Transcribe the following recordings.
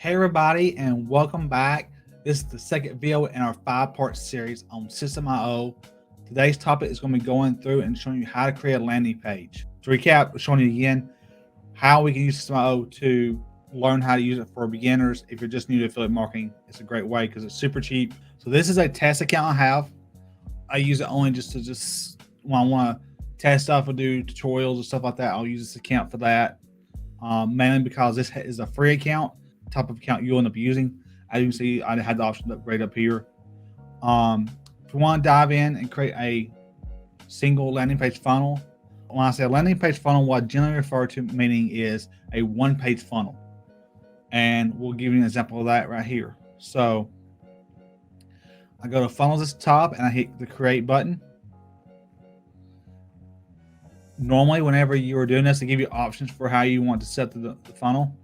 Hey everybody, and welcome back. This is the second video in our 5-part series on System.io. Today's topic is going to be going through and showing you how to create a landing page. To recap, showing you again how we can use System.io to learn how to use it for beginners. If you're just new to affiliate marketing, it's a great way because it's super cheap. So this is a test account I have. I use it only just when I want to test stuff or do tutorials and stuff like that. I'll use this account for that. Mainly because this is a free account, type of account you'll end up using. As you can see, I had the option to upgrade up here. If you want to dive in and create a single landing page funnel, when I say a landing page funnel, what I generally refer to meaning is a one-page funnel. And we'll give you an example of that right here. So I go to funnels at the top and I hit the create button. Normally, whenever you are doing this, they give you options for how you want to set the funnel.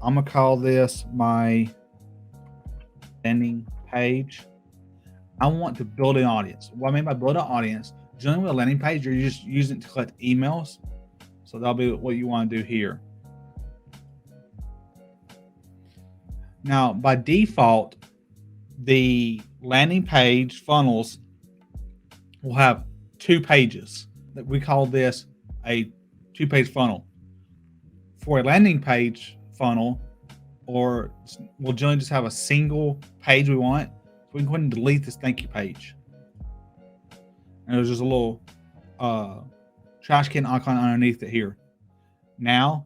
I'm gonna call this my landing page. I want to build an audience. What I mean by build an audience, generally with a landing page, you're just using it to collect emails. So that'll be what you want to do here. Now, by default, the landing page funnels will have 2 pages. We call this a 2-page funnel. For a landing page funnel, or we'll generally just have a single page we want, so we can go ahead and delete this thank you page. And there's just a little trash can icon underneath it here. Now,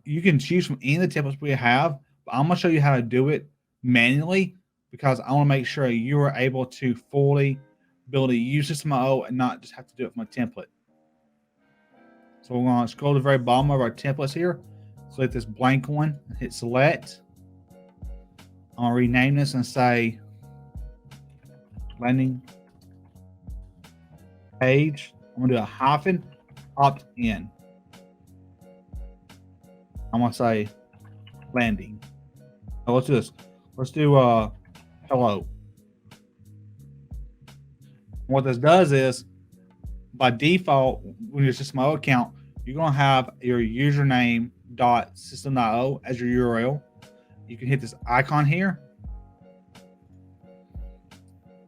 you can choose from any of the templates we have, but I'm gonna show you how to do it manually because I want to make sure you are able to fully build a use System.io and not just have to do it from a template. So we're going to scroll to the very bottom of our templates here. Select this blank one, hit select. I'm going to rename this and say landing page. I'm going to do a hyphen opt in. I'm going to say landing. Now let's do this. Let's do hello. What this does is, by default, when you're System.io account, you're going to have your username.system.io as your URL. You can hit this icon here,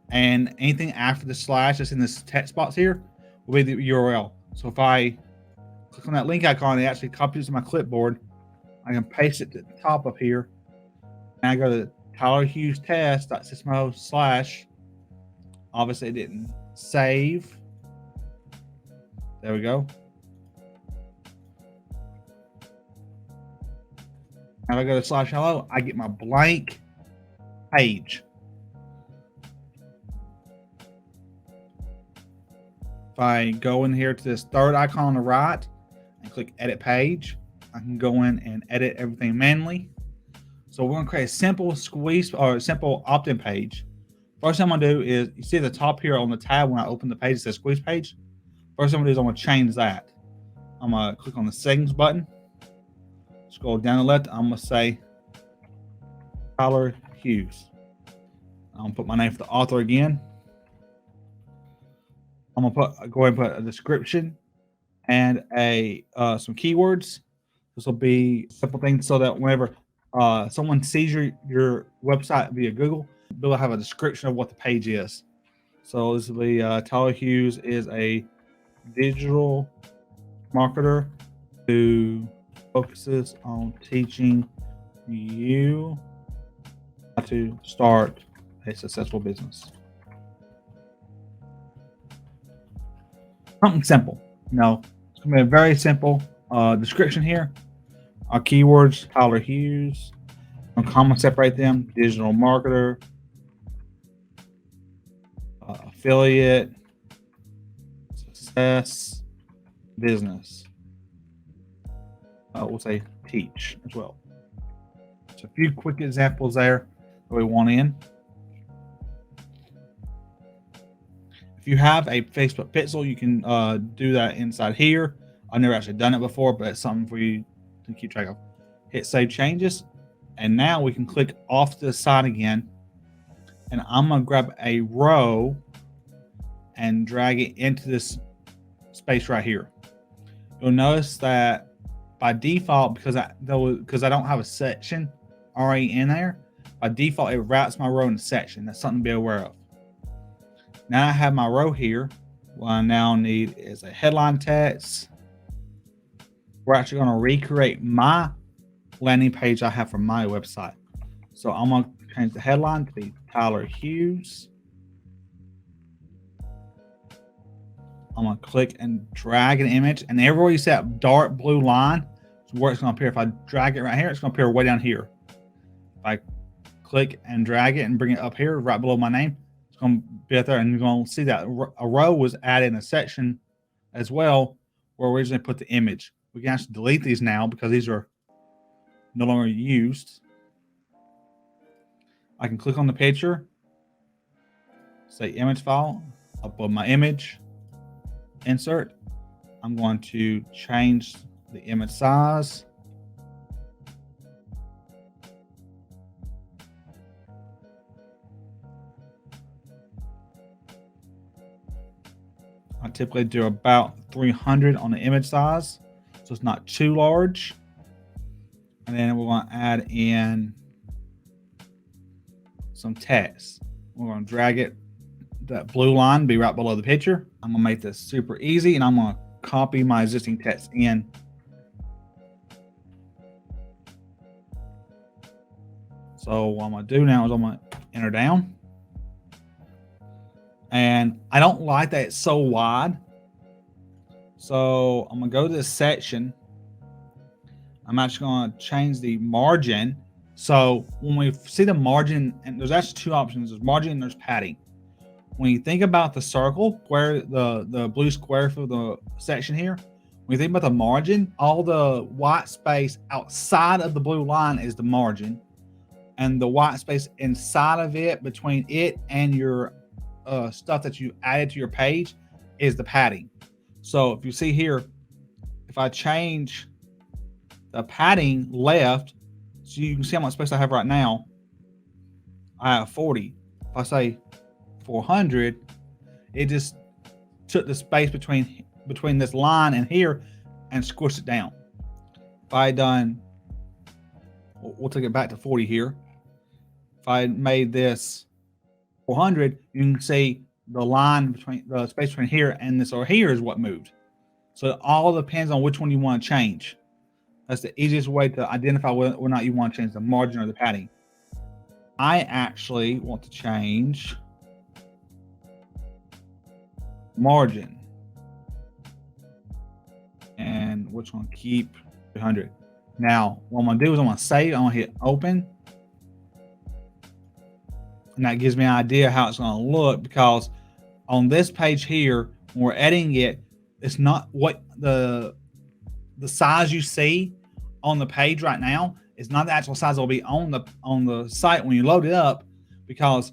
and anything after the slash that's in this text box here will be the URL. So if I click on that link icon, it actually copies to my clipboard. I can paste it to the top of here, and I go to Tyler Hughes test.system.io / obviously it didn't save. There we go. Now if I go to / hello, I get my blank page. If I go in here to this third icon on the right and click edit page, I can go in and edit everything manually. So we're going to create a simple squeeze or simple opt-in page. First thing I'm going to do is, you see at the top here on the tab when I open the page, it says squeeze page. First thing I'm going to do is I'm going to change that. I'm going to click on the settings button. Scroll down to the left. I'm going to say Tyler Hughes. I'm going to put my name for the author again. I'm going to go ahead and put a description and some keywords. This will be simple things so that whenever someone sees your website via Google, they'll have a description of what the page is. So this will be Tyler Hughes is a digital marketer who focuses on teaching you how to start a successful business. Something simple. No, it's going to be a very simple description here. Our keywords, Tyler Hughes. I'm going to separate them. Digital marketer, affiliate, success, business. We'll say teach as well. So a few quick examples there that we want in. If you have a Facebook pixel, you can do that inside here. I've never actually done it before, but it's something for you to keep track of. Hit save changes. And now we can click off to the side again. And I'm going to grab a row and drag it into this space right here. You'll notice that by default, because I don't have a section already in there, by default it routes my row in a section. That's something to be aware of. Now I have my row here. What I now need is a headline text. We're actually going to recreate my landing page I have for my website. So I'm going to change the headline to be Tyler Hughes. I'm going to click and drag an image, and everywhere you see that dark blue line is where it's going to appear. If I drag it right here, it's going to appear way down here. If I click and drag it and bring it up here right below my name, it's going to be up there, and you're going to see that a row was added in a section as well where we originally put the image. We can actually delete these now because these are no longer used. I can click on the picture, say image file, upload my image, insert. I'm going to change the image size. I typically do about 300 on the image size, so it's not too large. And then we're going to add in some text. We're going to drag it, that blue line be right below the picture. I'm going to make this super easy, and I'm going to copy my existing text in. So what I'm going to do now is I'm going to enter down. And I don't like that it's so wide. So I'm going to go to this section. I'm actually going to change the margin. So when we see the margin, and there's actually two options. There's margin and there's padding. When you think about the circle, where the blue square for the section here, when you think about the margin, all the white space outside of the blue line is the margin. And the white space inside of it, between it and your stuff that you added to your page, is the padding. So if you see here, if I change the padding left, so you can see how much space I have right now, I have 40. If I say 400, it just took the space between this line and here and squished it down. If I had done, we'll take it back to 40 here. If I made this 400, you can see the line between the space between here and this over here is what moved. So it all depends on which one you want to change. That's the easiest way to identify whether or not you want to change the margin or the padding. I actually want to change margin, and which one? Keep 300. Now what I'm going to do is I'm going to save. I'm going to hit open. And that gives me an idea how it's going to look, because on this page here, when we're editing it, it's not what the size you see on the page right now is not the actual size that will be on the site when you load it up, because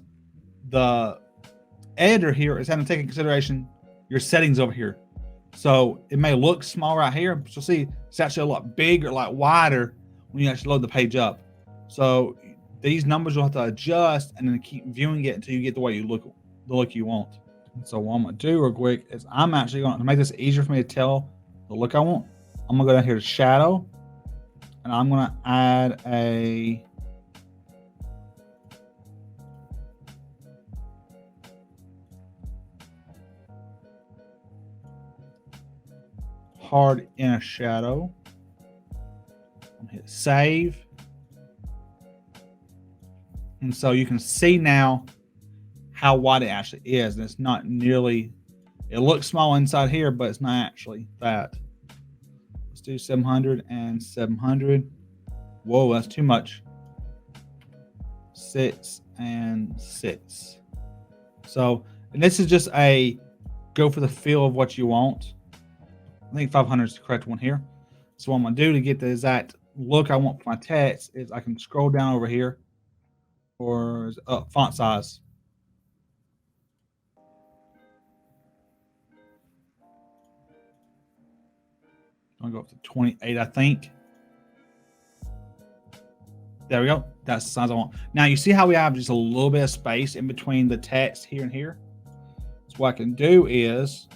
the editor here is having to take into consideration your settings over here. So it may look small right here, but you'll see it's actually a lot bigger, a lot wider when you actually load the page up. So these numbers you'll have to adjust and then keep viewing it until you get the way you look, the look you want. So what I'm going to do real quick is I'm actually going to make this easier for me to tell the look I want. I'm going to go down here to shadow, and I'm going to add a hard inner shadow. I'm going to hit save. And so you can see now how wide it actually is. And it's not nearly, it looks small inside here, but it's not actually that. Let's do 700 and 700. Whoa, that's too much. 6 and 6. So, and this is just a go for the feel of what you want. I think 500 is the correct one here. So what I'm going to do to get the exact look I want for my text is I can scroll down over here for font size. I'll go up to 28, I think. There we go. That's the size I want. Now you see how we have just a little bit of space in between the text here and here? So what I can do is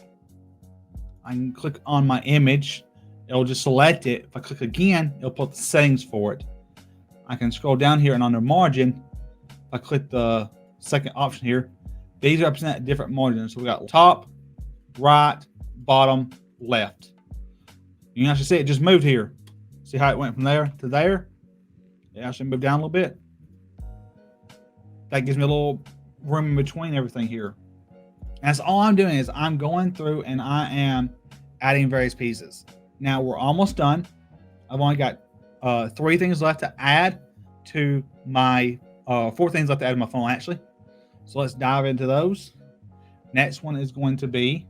I can click on my image. it'll just select it. If I click again, it'll put the settings for it. I can scroll down here, and under margin, if I click the second option here, these represent different margins. So we got top, right, bottom, left. You can actually see it just moved here. See how it went from there to there? It actually moved down a little bit. That gives me a little room in between everything here. And that's all I'm doing, is I'm going through and I am adding various pieces. Now we're almost done. I've only got 3 things left to add to my 4 things left to add to my funnel actually. So let's dive into those. Next one is going to be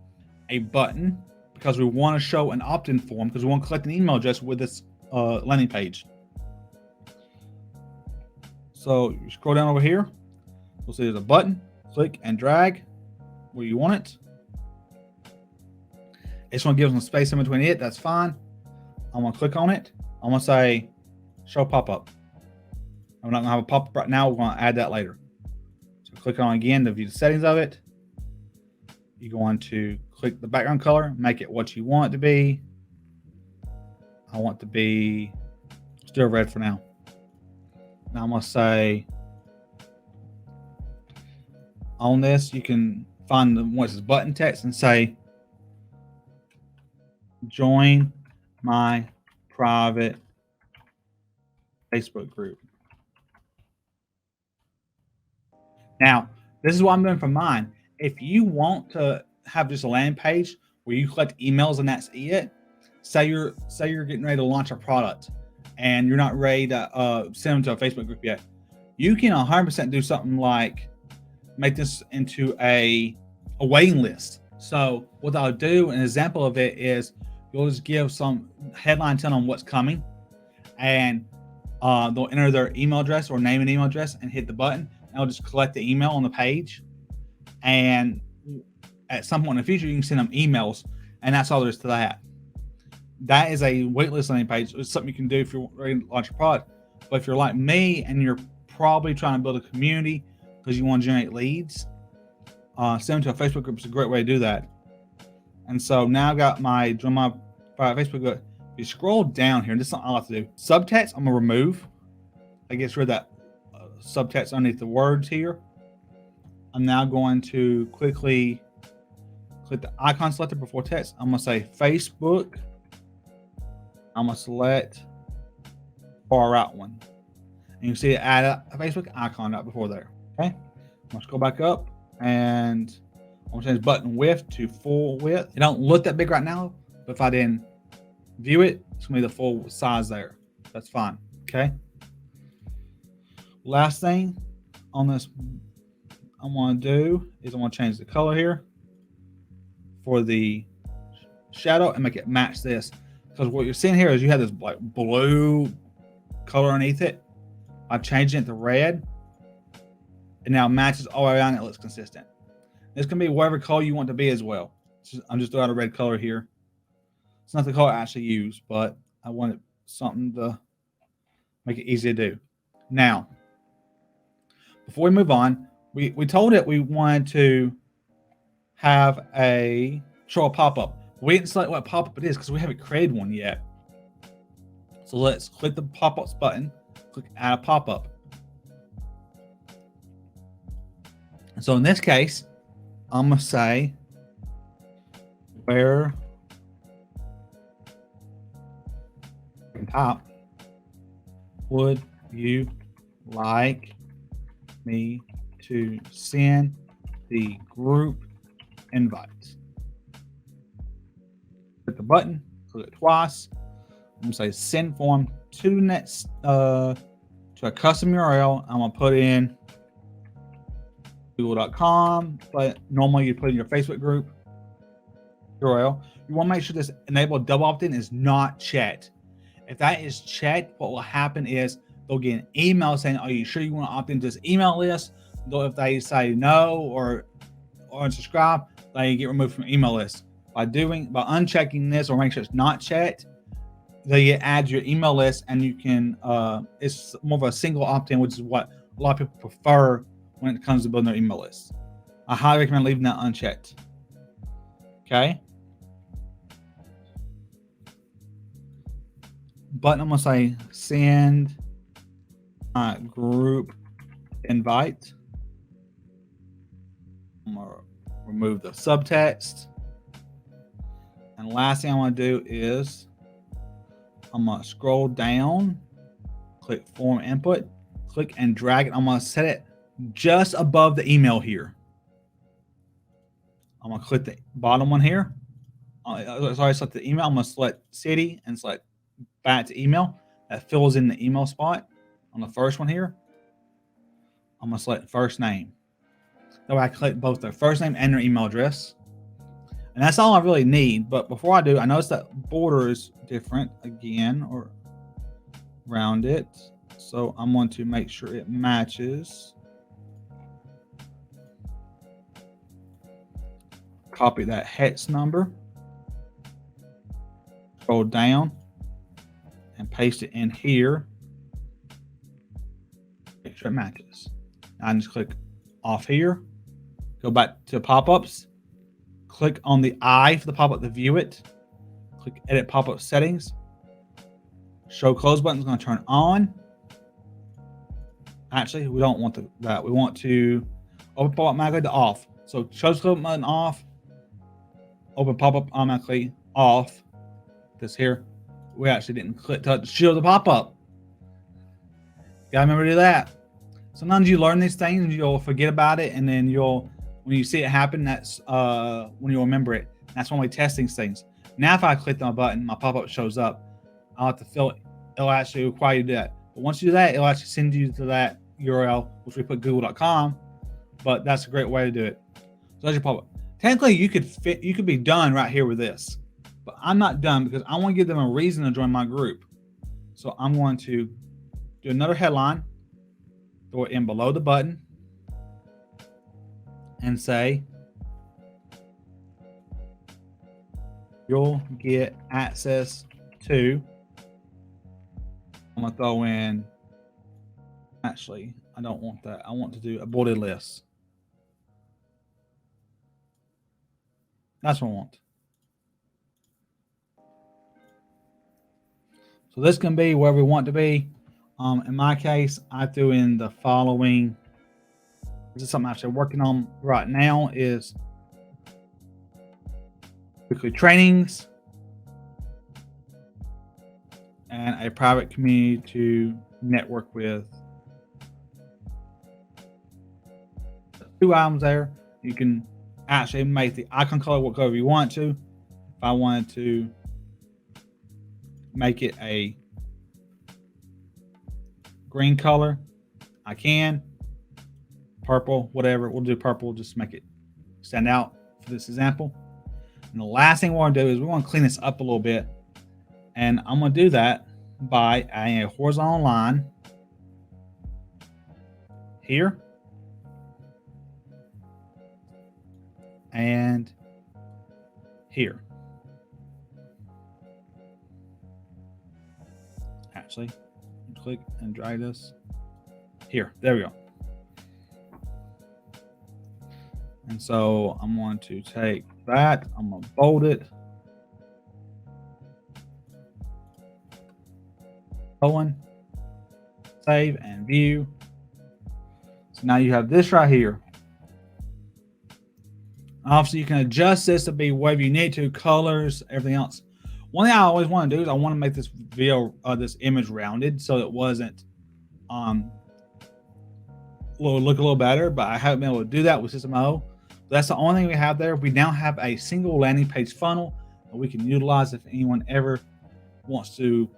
a button, because we want to show an opt-in form, because we want to collect an email address with this landing page. So you scroll down over here, you'll see there's a button. Click and drag where you want it. It's going to give us some space in between it. That's fine. I'm going to click on it. I'm going to say show pop-up. I'm not going to have a pop-up right now. We're going to add that later. So click on again to view the settings of it. You're going to click the background color, make it what you want it to be. I want it to be still red for now. Now I'm going to say on this, you can find the what's this button text and say join my private Facebook group. Now, this is what I'm doing for mine. If you want to have just a landing page where you collect emails and that's it, say you're getting ready to launch a product and you're not ready to send them to a Facebook group yet, you can 100% do something like make this into a waiting list. So what I'll do, an example of it is, you'll just give some headline telling them what's coming, and they'll enter their email address or name and email address and hit the button. And it'll just collect the email on the page. And at some point in the future, you can send them emails, and that's all there is to that. That is a waitlist landing page. It's something you can do if you're ready to launch a product. But if you're like me and you're probably trying to build a community because you want to generate leads, send them to a Facebook group is a great way to do that. And so now I've got my private Facebook group. If you scroll down here, and this is something I like to do. Subtext, I'm going to remove. That gets rid of that subtext underneath the words here. I'm now going to quickly click the icon selector before text. I'm going to say Facebook. I'm going to select far right one. And you can see it add a Facebook icon right before there. Okay. Let's go back up, and I'm going to change button width to full width. It don't look that big right now, but if I didn't view it, it's going to be the full size there. That's fine. Okay. Last thing on this I'm going to do is I'm going to change the color here for the shadow and make it match this, because what you're seeing here is you have this like blue color underneath it. I've changed it to red, and now it matches all the way around. It looks consistent. This can be whatever color you want to be as well. I'm just throwing a red color here. It's not the color I actually use, but I wanted something to make it easy to do. Now, before we move on, we told it we wanted to have show a pop-up. We didn't select what pop-up it is because we haven't created one yet. So let's click the pop-ups button, click add a pop-up. So in this case, I'm going to say, where top would you like me to send the group invites? Click the button, click it twice. I'm going to say send form to a custom URL. I'm going to put in google.com, but normally you put in your Facebook group URL. You want to make sure this enable double opt-in is not checked. If that is checked, what will happen is they'll get an email saying, are you sure you want to opt into this email list? Though if they say no or unsubscribe, they get removed from the email list. By unchecking this or making sure it's not checked, they get add to your email list, and you can it's more of a single opt-in, which is what a lot of people prefer when it comes to building their email list. I highly recommend leaving that unchecked. Okay. button, I'm gonna say send group invite. I'm gonna remove the subtext. And the last thing I want to do is I'm gonna scroll down, click form input, click and drag it. I'm gonna set it just above the email here. I'm gonna click the bottom one here. Sorry, select the email. I'm gonna select city and select back to email. That fills in the email spot on the first one here. I'm gonna select first name. That way I click both their first name and their email address. And that's all I really need. But before I do, I notice that border is different again, or round it. So I'm going to make sure it matches. Copy that hex number. Scroll down and paste it in here. Make sure it matches. I just click off here. Go back to pop-ups. Click on the eye for the pop-up to view it. Click edit pop-up settings. Show close button is going to turn on. Actually, we don't want that. We want to open pop-up automatically to off. So show close button off. Open pop-up automatically off. This here. We actually didn't click touch show the pop-up. Gotta remember to do that. Sometimes you learn these things and you'll forget about it, and then when you see it happen, that's when you'll remember it. That's when we test these things. Now, if I click on a button, my pop-up shows up. I'll have to fill it. It'll actually require you to do that. But once you do that, it'll actually send you to that URL, which we put google.com. But that's a great way to do it. So that's your pop-up. Technically, you could be done right here with this, but I'm not done because I want to give them a reason to join my group. So I'm going to do another headline, throw it in below the button, and say, you'll get access to. I'm gonna throw in, actually, I don't want that. I want to do a bulleted list. That's what I want. So this can be where we want to be. In my case, I threw in the following. This is something I'm actually working on right now, is weekly trainings and a private community to network with. 2 items there. You can actually make the icon color whatever you want to. If I wanted to make it a green color, I can. Purple, whatever. We'll do purple, just make it stand out for this example. And the last thing we want to do is we want to clean this up a little bit. And I'm going to do that by adding a horizontal line here and here. Actually, click and drag this here. There we go. And so I'm going to take that, I'm going to bold it. Save and view. So now you have this right here. Obviously, you can adjust this to be whatever you need to, colors, everything else. One thing I always want to do is I want to make this video, this image rounded, so it wasn't look a little better. But I haven't been able to do that with System.io. That's the only thing we have there. We now have a single landing page funnel that we can utilize if anyone ever wants to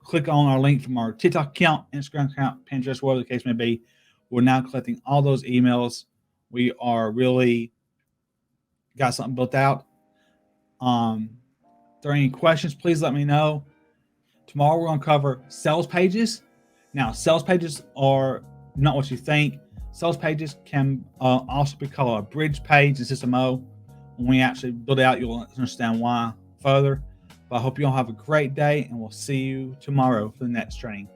click on our link from our TikTok account, Instagram account, Pinterest, whatever the case may be. We're now collecting all those emails. We are really got something built out. If there are any questions, please let me know. Tomorrow we're going to cover sales pages. Now, sales pages are not what you think. Sales pages can also be called a bridge page in System.io. When we actually build it out, you'll understand why further. But I hope you all have a great day, and we'll see you tomorrow for the next training.